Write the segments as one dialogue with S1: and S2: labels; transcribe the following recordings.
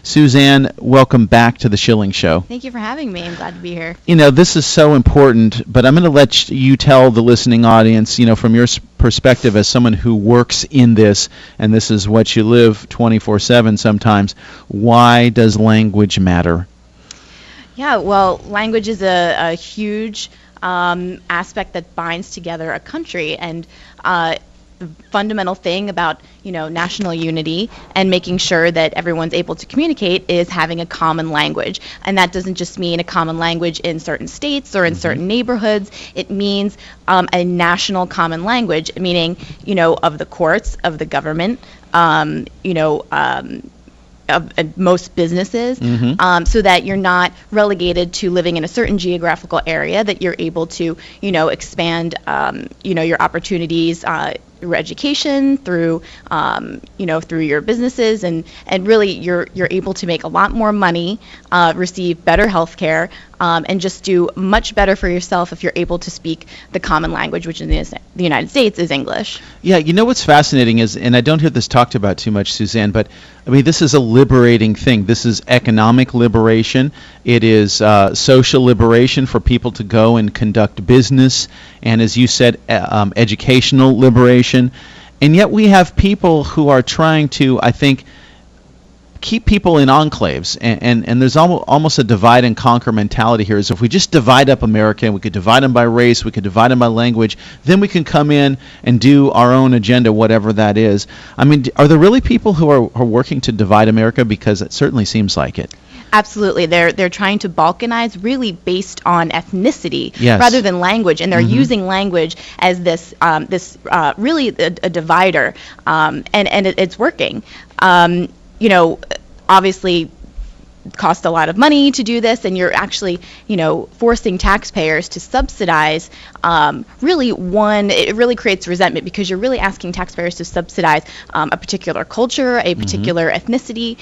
S1: Suzanne, welcome back to the Schilling Show.
S2: Thank you for having me. I'm glad to be here.
S1: You know, this is so important, but I'm going to let you tell the listening audience, you know, from your perspective as someone who works in this, and this is what you live 24/7 sometimes, why does language matter?
S2: Yeah, well, language is a huge aspect that binds together a country, and the fundamental thing about, you know, national unity and making sure that everyone's able to communicate is having a common language. And that doesn't just mean a common language in certain states or in certain neighborhoods. It means a national common language, meaning, you know, of the courts, of the government, of most businesses, so that you're not relegated to living in a certain geographical area, that you're able to, you know, expand, your opportunities, through education, through, through your businesses, and really you're able to make a lot more money, receive better health care, and just do much better for yourself if you're able to speak the common language, which in the United States is English.
S1: Yeah, you know what's fascinating is, and I don't hear this talked about too much, Suzanne, but I mean, this is a liberating thing. This is economic liberation. It is social liberation for people to go and conduct business, and as you said, educational liberation. And yet we have people who are trying to, I think, keep people in enclaves, and there's almost a divide and conquer mentality here. Is if we just divide up America, and we could divide them by race, we could divide them by language, then we can come in and do our own agenda, whatever that is. I mean, are there really people who are working to divide America? Because it certainly seems like it.
S2: Absolutely. They're trying to balkanize really based on ethnicity rather than language, and they're using language as this really a divider, and it's working. Obviously cost a lot of money to do this, and you're actually, forcing taxpayers to subsidize it really creates resentment, because you're really asking taxpayers to subsidize a particular culture, a particular ethnicity,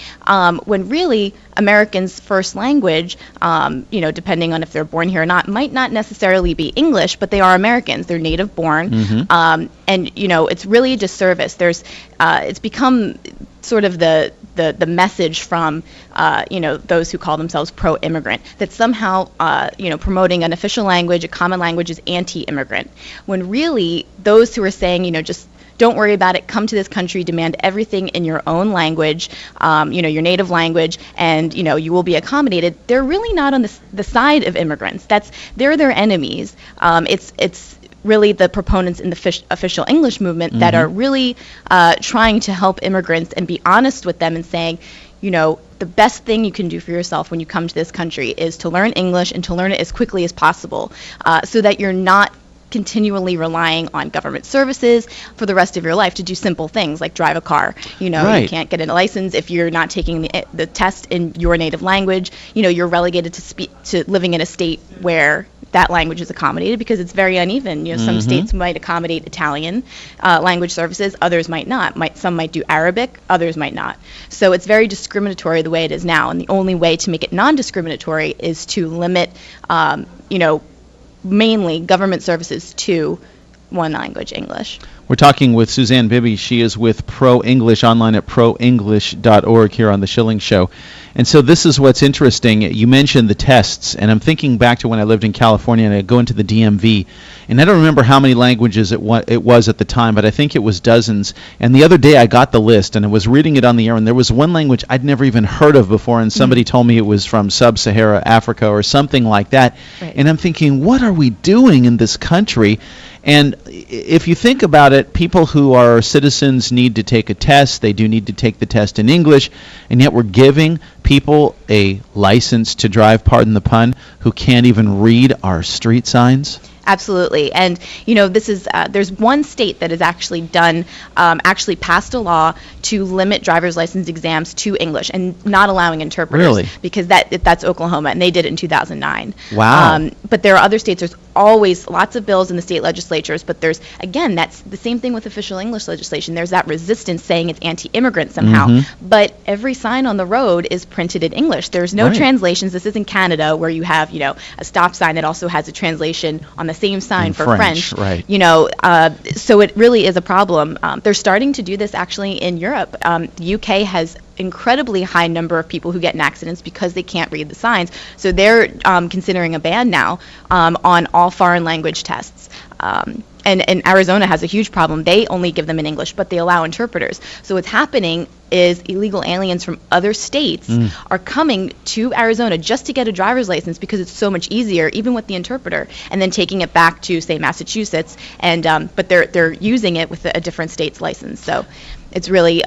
S2: when really Americans' first language, depending on if they're born here or not, might not necessarily be English, but they are Americans. They're native born, and it's really a disservice. It's become sort of the message from those who call themselves pro-immigrant, that somehow promoting an official language, a common language, is anti-immigrant, when really those who are saying just don't worry about it, come to this country, demand everything in your own language, your native language, and you will be accommodated. They're really not on the side of immigrants. They're their enemies. It's really the proponents in the official English movement that are really trying to help immigrants and be honest with them and saying, the best thing you can do for yourself when you come to this country is to learn English, and to learn it as quickly as possible, so that you're not continually relying on government services for the rest of your life to do simple things like drive a car. You can't get a license if you're not taking the test in your native language. You're relegated to living in a state where that language is accommodated, because it's very uneven. Some states might accommodate Italian language services, others might not. Some might do Arabic, others might not. So it's very discriminatory the way it is now, and the only way to make it non-discriminatory is to limit, mainly government services to one language, English.
S1: We're talking with Suzanne Bibby. She is with ProEnglish online at proenglish.org here on the Schilling Show. And so this is what's interesting. You mentioned the tests, and I'm thinking back to when I lived in California and I'd go into the DMV, and I don't remember how many languages it was at the time, but I think it was dozens. And the other day I got the list, and I was reading it on the air, and there was one language I'd never even heard of before, and somebody told me it was from sub-Sahara Africa or something like that. Right. And I'm thinking, what are we doing in this country? And if you think about it, people who are citizens need to take a test. They do need to take the test in English, and yet we're giving people a license to drive, pardon the pun, who can't even read our street signs.
S2: Absolutely. And, this is, there's one state that has actually passed a law to limit driver's license exams to English and not allowing interpreters.
S1: Really?
S2: Because that's Oklahoma, and they did it in 2009.
S1: Wow.
S2: But there are other states. There's always lots of bills in the state legislatures, but that's the same thing with official English legislation. There's that resistance saying it's anti-immigrant somehow. But every sign on the road is printed in English. There's no translations. This isn't Canada, where you have, a stop sign that also has a translation on the same sign
S1: in
S2: for
S1: French. Right.
S2: So it really is a problem. They're starting to do this actually in Europe. The UK has incredibly high number of people who get in accidents because they can't read the signs. So they're considering a ban now on all foreign language tests. And Arizona has a huge problem. They only give them in English, but they allow interpreters. So what's happening is illegal aliens from other states are coming to Arizona just to get a driver's license because it's so much easier, even with the interpreter, and then taking it back to, say, Massachusetts, and but they're using it with a different state's license. So it's really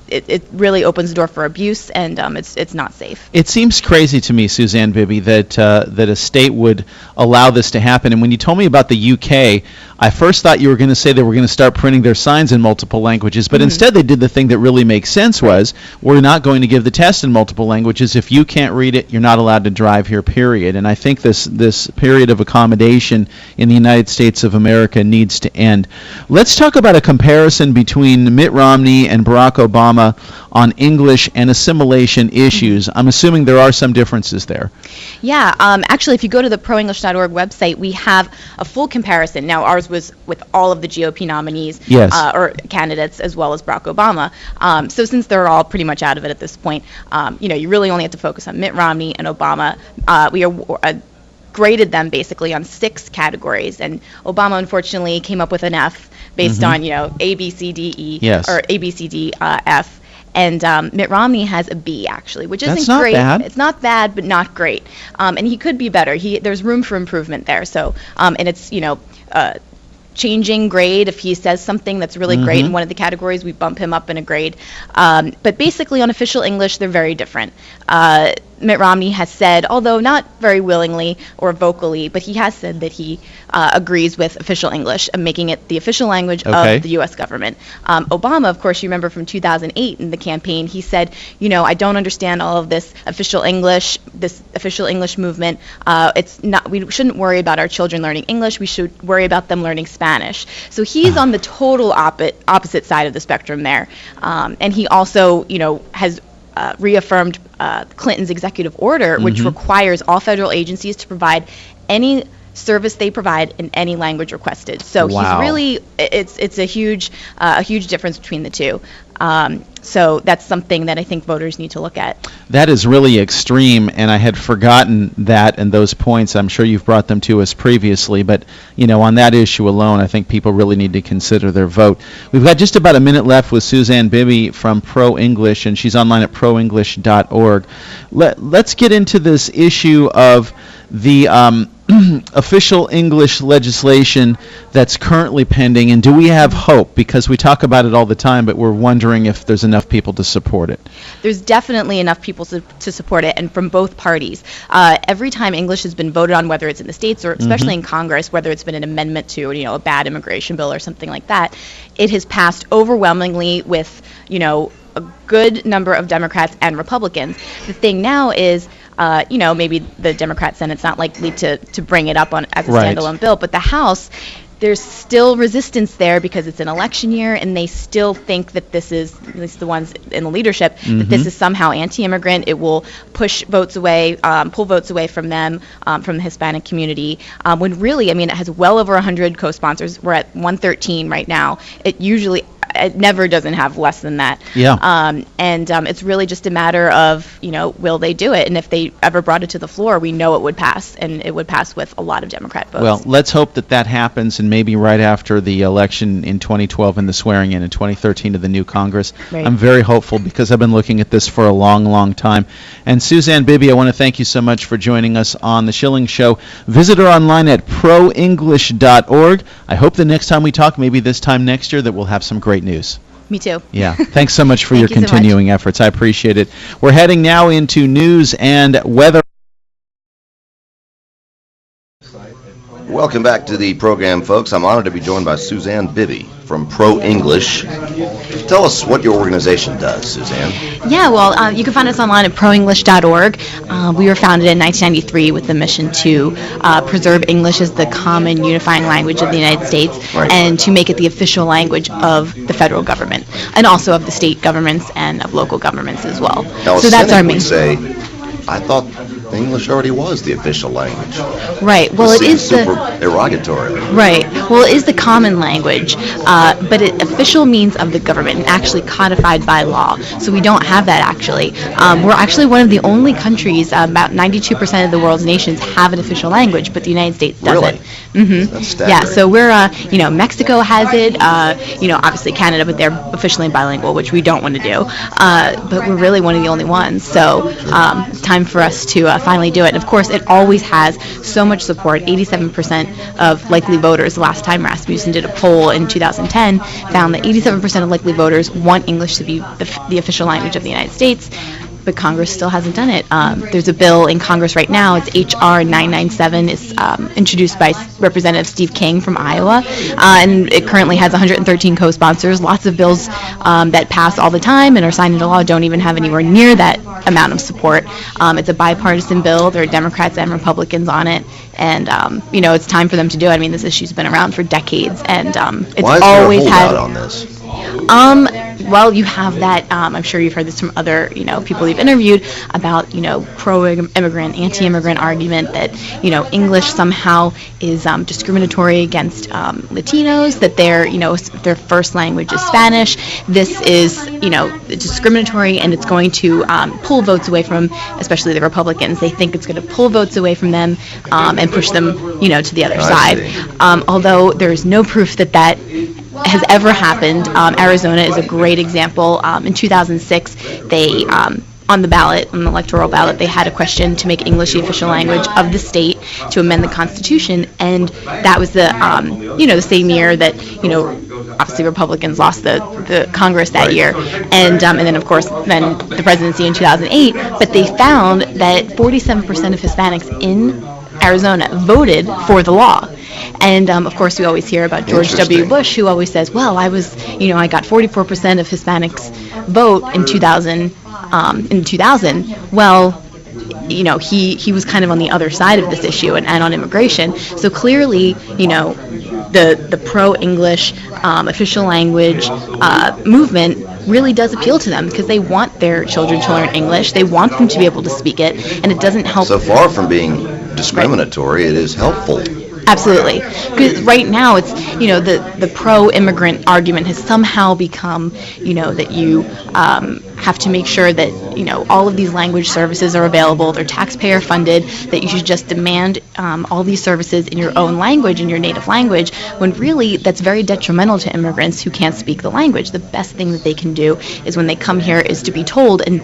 S2: it really opens the door for abuse, and it's not safe.
S1: It seems crazy to me, Suzanne Bibby, that a state would allow this to happen. And when you told me about the UK, I first thought you were going to say they were going to start printing their signs in multiple languages, but instead they did the thing that really makes sense was, we're not going to give the test in multiple languages. If you can't read it, you're not allowed to drive here, period. And I think this period of accommodation in the United States of America needs to end. Let's talk about a comparison between Mitt Romney and Barack Obama on English and assimilation issues. I'm assuming there are some differences there.
S2: Yeah, actually, if you go to the ProEnglish.org website, we have a full comparison. Now, ours was with all of the GOP nominees or candidates, as well as Barack Obama. So since they're all pretty much out of it at this point, you really only have to focus on Mitt Romney and Obama. We are graded them basically on 6 categories, and Obama unfortunately came up with an F based on A, B, C, D, E, or A, B, C, D, F. And Mitt Romney has a B, actually, which isn't great.
S1: Bad.
S2: It's not bad, but not great. And he could be better. There's room for improvement there. So, and it's, changing grade. If he says something that's really great in one of the categories, we bump him up in a grade. But basically, on official English, they're very different. Mitt Romney has said, although not very willingly or vocally, but he has said that he agrees with official English and making it the official language of the U.S. government. Obama, of course, you remember from 2008 in the campaign, he said, I don't understand all of this official English movement. It's not. We shouldn't worry about our children learning English. We should worry about them learning Spanish. So he's on the total opposite side of the spectrum there. And he also, has reaffirmed Clinton's executive order, which requires all federal agencies to provide any service they provide in any language requested. So he's really, it's a huge difference between the two. So that's something that I think voters need to look at.
S1: That is really extreme, and I had forgotten that and those points. I'm sure you've brought them to us previously, but on that issue alone, I think people really need to consider their vote. We've got just about a minute left with Suzanne Bibby from Pro English, and she's online at proenglish.org. Let's get into this issue of the official English legislation that's currently pending, and do we have hope? Because we talk about it all the time, but we're wondering if there's enough people to support it.
S2: There's definitely enough people to support it, and from both parties. Every time English has been voted on, whether it's in the states or especially in Congress, whether it's been an amendment to a bad immigration bill or something like that, it has passed overwhelmingly with a good number of Democrats and Republicans. The thing now is, maybe the Democrat Senate's not likely to bring it up as a standalone bill, but the House, there's still resistance there because it's an election year, and they still think that this is, at least the ones in the leadership, that this is somehow anti-immigrant. It will push votes away, pull votes away from them, from the Hispanic community, when really, it has well over 100 co-sponsors. We're at 113 right now. It never doesn't have less than that. It's really just a matter of, will they do it? And if they ever brought it to the floor, we know it would pass, and it would pass with a lot of Democrat votes.
S1: Well, let's hope that happens, and maybe right after the election in 2012 and the swearing in 2013 of the new Congress. Right. I'm very hopeful because I've been looking at this for a long, long time. And Suzanne Bibby, I want to thank you so much for joining us on The Schilling Show. Visit her online at proenglish.org. I hope the next time we talk, maybe this time next year, that we'll have some great news.
S2: Me too.
S1: Yeah. Thanks so much for your continuing efforts. I appreciate it. We're heading now into news and weather.
S3: Welcome back to the program, folks. I'm honored to be joined by Suzanne Bibby from Pro English. Tell us what your organization does, Suzanne.
S2: Yeah, well, you can find us online at proenglish.org. We were founded in 1993 with the mission to preserve English as the common unifying language of the United States, and to make it the official language of the federal government, and also of the state governments and of local governments as well.
S3: Now,
S2: so that's our main.
S3: I thought English already was the official language.
S2: Right. Well, it is
S3: super derogatory.
S2: Right. Well, it is the common language, but official means of the government and actually codified by law. So we don't have that actually. We're actually one of the only countries, about 92% of the world's nations have an official language, but the United States doesn't.
S3: Really?
S2: Mm-hmm.
S3: That's staggering.
S2: Yeah. So we're, Mexico has it. Obviously Canada, but they're officially bilingual, which we don't want to do. But we're really one of the only ones. So it's time for us to finally do it. And of course, it always has so much support. 87% of likely voters, the last time Rasmussen did a poll in 2010, found that 87% of likely voters want English to be the official language of the United States. But Congress still hasn't done it. There's a bill in Congress right now. It's H.R. 997. It's introduced by Representative Steve King from Iowa, and it currently has 113 co-sponsors. Lots of bills that pass all the time and are signed into law don't even have anywhere near that amount of support. It's a bipartisan bill. There are Democrats and Republicans on it, and it's time for them to do it. I mean, this issue's been around for decades, and it's
S3: Why is
S2: always
S3: there a
S2: had.
S3: holdout on this?
S2: Well, you have that. I'm sure you've heard this from other, people you've interviewed about, pro-immigrant, anti-immigrant argument that, English somehow is discriminatory against Latinos, that their first language is Spanish. This is, discriminatory, and it's going to pull votes away from, especially the Republicans. They think it's going to pull votes away from them and push them, to the other side. Although there's no proof that has ever happened. Arizona is a great example. In 2006, they on the electoral ballot, they had a question to make English the official language of the state to amend the Constitution, and that was the the same year that obviously Republicans lost the Congress that year, and then of course then the presidency in 2008. But they found that 47% of Hispanics in Arizona voted for the law. And of course, we always hear about George W. Bush, who always says, "Well, I got 44% of Hispanics vote in 2000." Well, he was kind of on the other side of this issue and on immigration. So clearly, the pro-English official language movement really does appeal to them because they want their children to learn English. They want them to be able to speak it, and it doesn't help.
S3: So far from being discriminatory, it is helpful.
S2: Absolutely, because right now it's the pro-immigrant argument has somehow become that you have to make sure that all of these language services are available. They're taxpayer funded. That you should just demand all these services in your own language, in your native language. When really that's very detrimental to immigrants who can't speak the language. The best thing that they can do is when they come here is to be told, and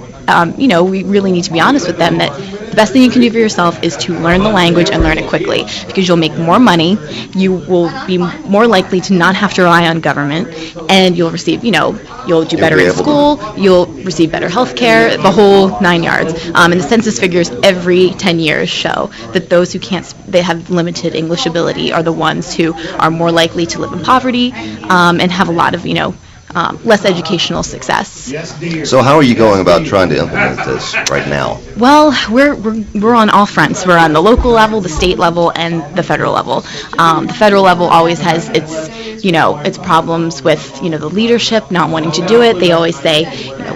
S2: we really need to be honest with them that the best thing you can do for yourself is to learn the language and learn it quickly, because you'll make more money, you will be more likely to not have to rely on government, and you'll receive, you'll do better in school, you'll receive better health care, the whole 9 yards. And the census figures every 10 years show that those who they have limited English ability are the ones who are more likely to live in poverty and have a lot of, less educational success.
S3: So how are you going about trying to implement this right now?
S2: Well, we're on all fronts. We're on the local level, the state level, and the federal level. The federal level always has its problems with the leadership not wanting to do it. They always say,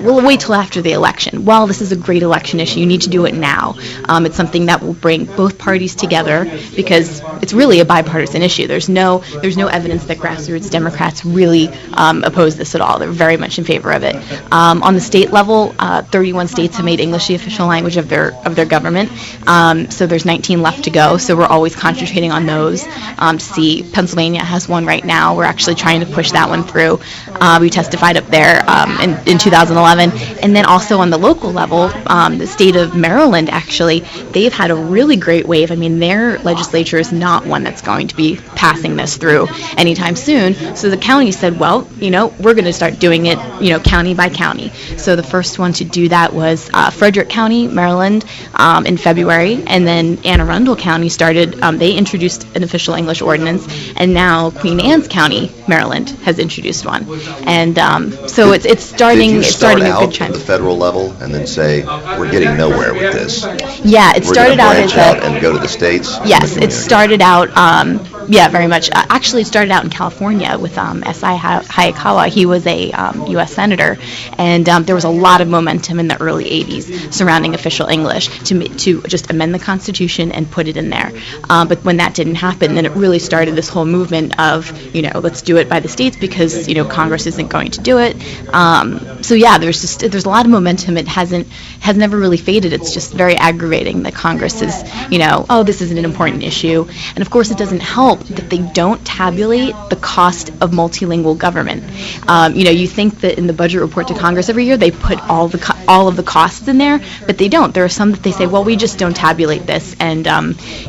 S2: we'll wait till after the election. Well, this is a great election issue. You need to do it now. It's something that will bring both parties together because it's really a bipartisan issue. There's no evidence that grassroots Democrats really oppose this at all. They're very much in favor of it. On the state level, 31 states have made English the official language of their government. So there's 19 left to go. So we're always concentrating on those to see. Pennsylvania has one right now. We're actually trying to push that one through. We testified up there in 2011. And then also on the local level, the state of Maryland, actually, they've had a really great wave. I mean, their legislature is not one that's going to be passing this through anytime soon. So the county said, well, we're going to start doing it, county by county. So the first one to do that was Frederick County, Maryland, in February, and then Anne Arundel County started. They introduced an official English ordinance, and now Queen Anne's County, Maryland, has introduced one. And so it's starting. It's starting a good trend.
S3: At the federal level, and then say we're getting nowhere with this.
S2: Yeah, it started out as
S3: and go to the states.
S2: Yes, it started out. Yeah, very much. Actually, it started out in California with S.I. Hayakawa. He was a U.S. senator, and there was a lot of momentum in the early 80s surrounding official English to just amend the Constitution and put it in there. But when that didn't happen, then it really started this whole movement of, let's do it by the states because, Congress isn't going to do it. So yeah, there's a lot of momentum. It has never really faded. It's just very aggravating that Congress is, this isn't an important issue. And of course, it doesn't help that they don't tabulate the cost of multilingual government. You think that in the budget report to Congress every year they put all of the costs in there, but they don't. There are some that they say, well, we just don't tabulate this, and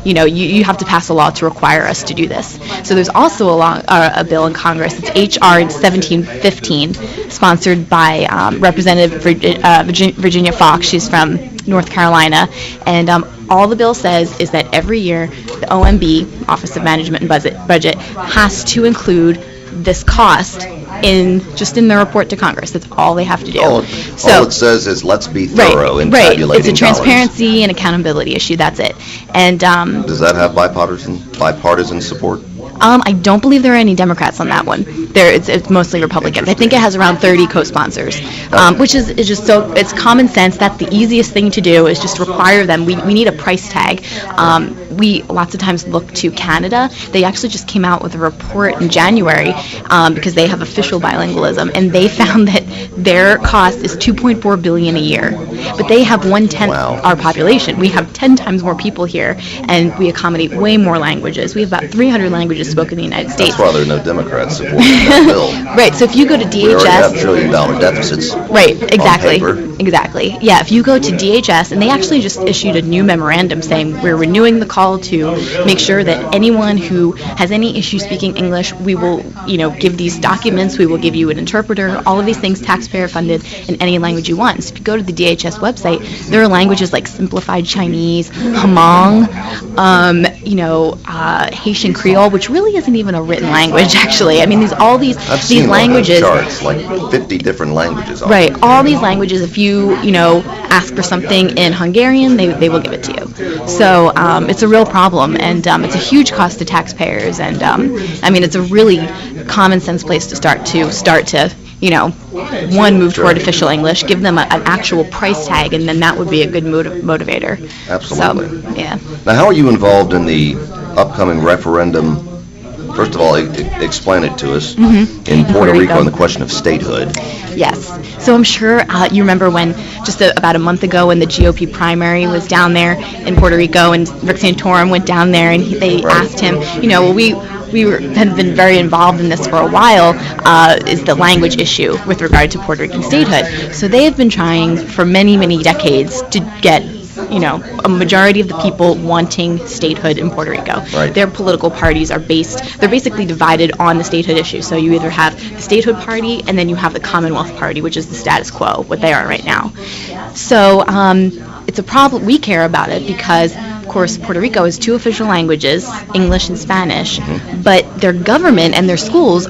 S2: you have to pass a law to require us to do this. So there's also a bill in Congress. It's H.R. 1715, sponsored by Representative Virginia Fox. She's from North Carolina, and all the bill says is that every year the OMB, Office of Management and Budget, has to include this cost in the report to Congress. That's all they have to do.
S3: All it says is let's be thorough in tabulating
S2: Right. It's a transparency and accountability issue. That's it. And
S3: does that have bipartisan support?
S2: I don't believe there are any Democrats on that one. It's mostly Republicans. I think it has around 30 co-sponsors, which is just so, it's common sense. That's the easiest thing to do, is just require them. We need a price tag. We lots of times look to Canada. They actually just came out with a report in January because they have official bilingualism, and they found that their cost is $2.4 billion a year. But they have 1/10 our population. We have 10 times more people here, and we accommodate way more languages. We have about 300 languages spoken in the United States.
S3: That's why there are no Democrats supporting that bill.
S2: Right. So if you go to DHS,
S3: we already have $1 trillion deficits.
S2: Right. Exactly.
S3: On paper.
S2: Exactly. Yeah. If you go to DHS, and they actually just issued a new memorandum saying we're renewing the call to make sure that anyone who has any issue speaking English, we will, give these documents. We will give you an interpreter. All of these things taxpayer funded in any language you want. So if you go to the DHS website, there are languages like simplified Chinese, Hmong, Haitian Creole, which really isn't even a written language, actually. I mean, these languages.
S3: I've seen like 50 different languages.
S2: Right. All these languages, if you, ask for something in Hungarian, they will give it to you. So it's a real problem, and it's a huge cost to taxpayers. And it's a really common sense place to start to move toward official English, give them an actual price tag, and then that would be a good motivator.
S3: Absolutely.
S2: So, yeah.
S3: Now, how are you involved in the upcoming referendum? First of all, explain it to us. In Puerto Rico and the question of statehood.
S2: Yes. So I'm sure you remember when just about a month ago when the GOP primary was down there in Puerto Rico, and Rick Santorum went down there, and they asked him, have been very involved in this for a while, is the language issue with regard to Puerto Rican statehood. So they have been trying for many, many decades to get a majority of the people wanting statehood in Puerto Rico.
S3: Right.
S2: Their political parties they're basically divided on the statehood issue. So you either have the statehood party, and then you have the Commonwealth Party, which is the status quo, what they are right now. So it's a problem. We care about it because, of course, Puerto Rico has two official languages, English and Spanish, but their government and their schools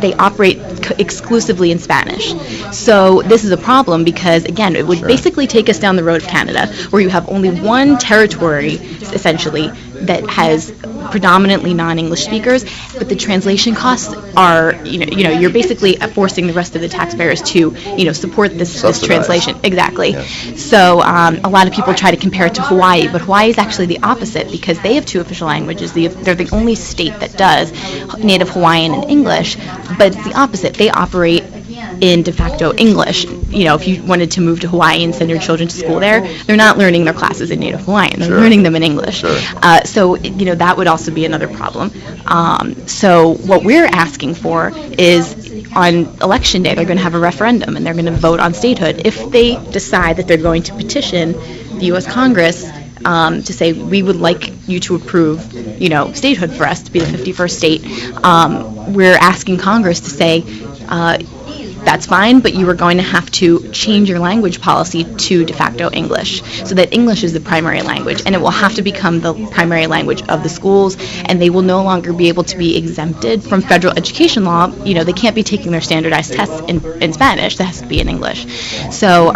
S2: they operate exclusively in Spanish. So this is a problem because, again, it would basically take us down the road of Canada, where you have only one territory, essentially, that has predominantly non-English speakers, but the translation costs are, you're basically forcing the rest of the taxpayers to, support this translation. Exactly. Yeah. So a lot of people try to compare it to Hawaii, but Hawaii is actually the opposite because they have two official languages. They're the only state that does Native Hawaiian and English, but it's the opposite. They operate in de facto English. If you wanted to move to Hawaii and send your children to school there, they're not learning their classes in Native Hawaiian. They're learning them in English.
S3: Sure.
S2: So that would also be another problem. So what we're asking for is on Election Day, they're going to have a referendum, and they're going to vote on statehood. If they decide that they're going to petition the U.S. Congress to say, we would like you to approve, statehood for us to be the 51st state, we're asking Congress to say, that's fine, but you are going to have to change your language policy to de facto English, so that English is the primary language, and it will have to become the primary language of the schools, and they will no longer be able to be exempted from federal education law. They can't be taking their standardized tests in Spanish. That has to be in English. So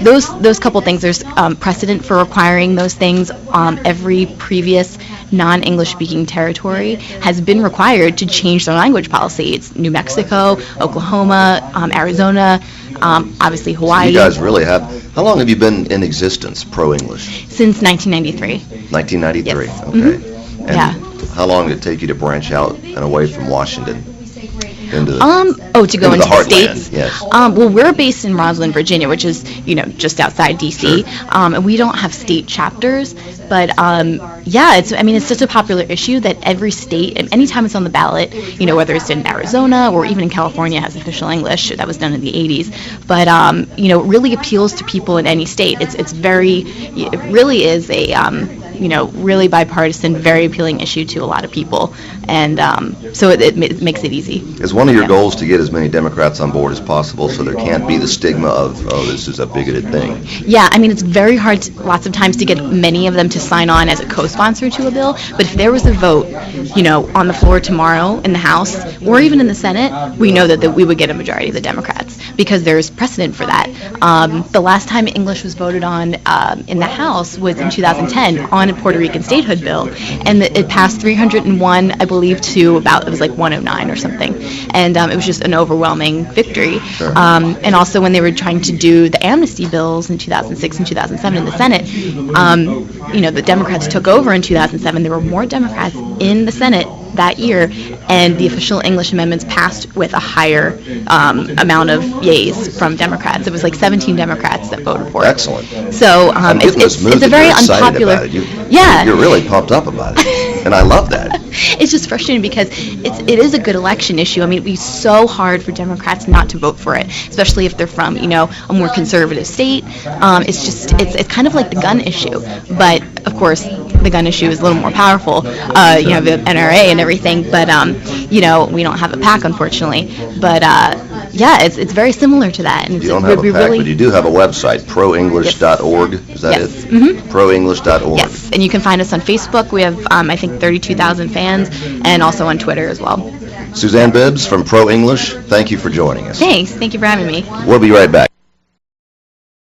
S2: those couple things, there's precedent for requiring those things. Every previous non-English speaking territory has been required to change their language policy. It's New Mexico, Oklahoma, Arizona, obviously Hawaii.
S3: You guys really have. How long have you been in existence, Pro-English?
S2: Since 1993.
S3: 1993.
S2: Yes.
S3: Okay.
S2: Mm-hmm.
S3: And
S2: Yeah.
S3: how long did it take you to branch out and away from Washington? Into the,
S2: to go into the
S3: heartland,
S2: states.
S3: yes.
S2: Well, we're based in Roslyn, Virginia, which is, just outside DC.
S3: Sure.
S2: And we don't have state chapters, but it's such a popular issue that every state, and anytime it's on the ballot, whether it's in Arizona or even in California has official English. That was done in the 80s. But it really appeals to people in any state. It really is a really bipartisan, very appealing issue to a lot of people, and so it makes it easy.
S3: Is one of your goals to get as many Democrats on board as possible so there can't be the stigma of, oh, this is a bigoted thing?
S2: Yeah, it's very hard lots of times to get many of them to sign on as a co-sponsor to a bill, but if there was a vote, on the floor tomorrow in the House or even in the Senate, we know that we would get a majority of the Democrats because there's precedent for that. The last time English was voted on in the House was in 2010 on a Puerto Rican statehood bill, and it passed 301, I believe, to about, it was like 109 or something, and it was just an overwhelming victory.
S3: Sure.
S2: And also when they were trying to do the amnesty bills in 2006 and 2007 in the Senate, the Democrats took over in 2007. There were more Democrats in the Senate that year, and the official English amendments passed with a higher amount of yays from Democrats. It was like 17 Democrats that voted for it.
S3: Excellent.
S2: So it's a very unpopular. Yeah.
S3: You're really pumped up about it, and I love that.
S2: It's just frustrating because it is a good election issue. It'd be so hard for Democrats not to vote for it, especially if they're from, a more conservative state. It's kind of like the gun issue, but of course the gun issue is a little more powerful. You have the NRA and everything, but we don't have a PAC, unfortunately. But it's very similar to that. And
S3: you don't have a PAC, but you do have a website, proenglish.org. Is that it?
S2: Mm-hmm.
S3: Proenglish.org.
S2: Yes, and you can find us on Facebook. We have, I think, 32,000 fans, and also on Twitter as well.
S3: Suzanne Bibbs from Pro English, thank you for joining us.
S2: Thanks. Thank you for having me.
S3: We'll be right back.